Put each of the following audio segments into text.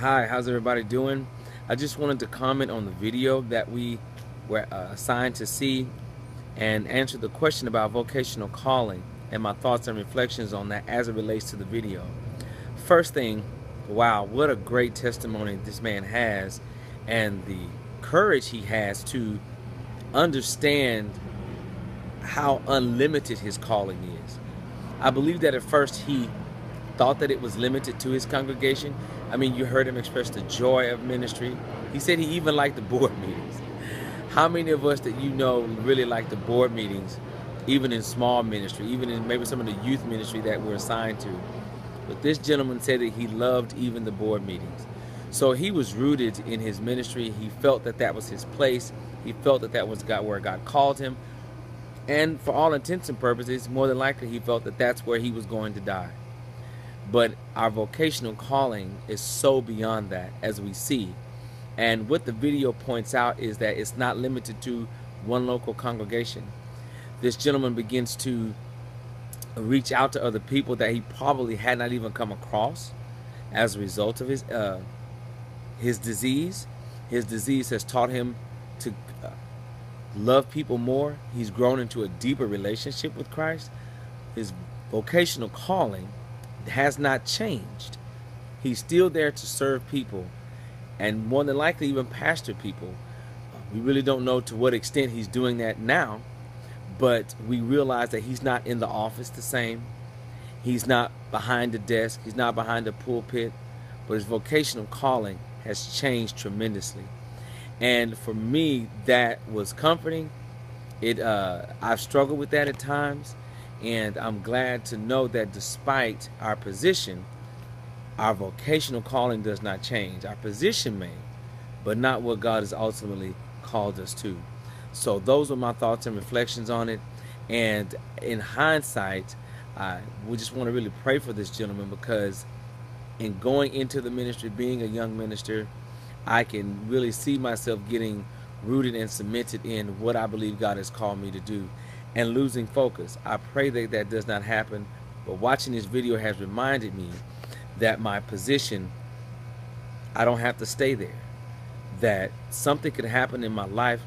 Hi, how's everybody doing? I just wanted to comment on the video that we were assigned to see and answer the question about vocational calling and my thoughts and reflections on that as it relates to the video. First thing, wow, what a great testimony this man has, and the courage he has to understand how unlimited his calling is. I believe that at first he thought that it was limited to his congregation. I mean, you heard him express the joy of ministry. He said he even liked the board meetings. How many of us that you know really like the board meetings, even in small ministry, even in maybe some of the youth ministry that we're assigned to? But this gentleman said that he loved even the board meetings. So he was rooted in his ministry. He felt that that was his place. He felt that that was where God called him. And for all intents and purposes, more than likely, he felt that that's where he was going to die. But our vocational calling is so beyond that, as we see. And what the video points out is that it's not limited to one local congregation. This gentleman begins to reach out to other people that he probably had not even come across as a result of his disease. His disease has taught him to love people more. He's grown into a deeper relationship with Christ. His vocational calling has not changed. He's still there to serve people, and more than likely even pastor people. We really don't know to what extent he's doing that now, but we realize that he's not in the office the same. He's not behind the desk. He's not behind the pulpit, but his vocational calling has changed tremendously. And for me, that was comforting. I've struggled with that at times, and I'm glad to know that despite our position, our vocational calling does not change. Our position may, but not what God has ultimately called us to. So those are my thoughts and reflections on it. And in hindsight, we just want to really pray for this gentleman, because in going into the ministry, being a young minister, I can really see myself getting rooted and cemented in what I believe God has called me to do and losing focus. I pray that that does not happen, but watching this video has reminded me that my position, I don't have to stay there. That something could happen in my life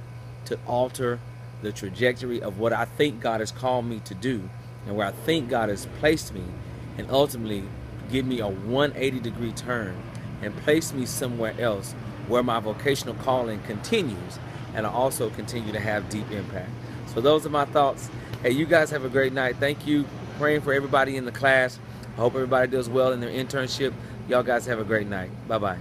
to alter the trajectory of what I think God has called me to do and where I think God has placed me, and ultimately give me a 180-degree turn and place me somewhere else where my vocational calling continues, and I also continue to have deep impact. So those are my thoughts. Hey, you guys have a great night. Thank you. Praying for everybody in the class. I hope everybody does well in their internship. Y'all guys have a great night. Bye-bye.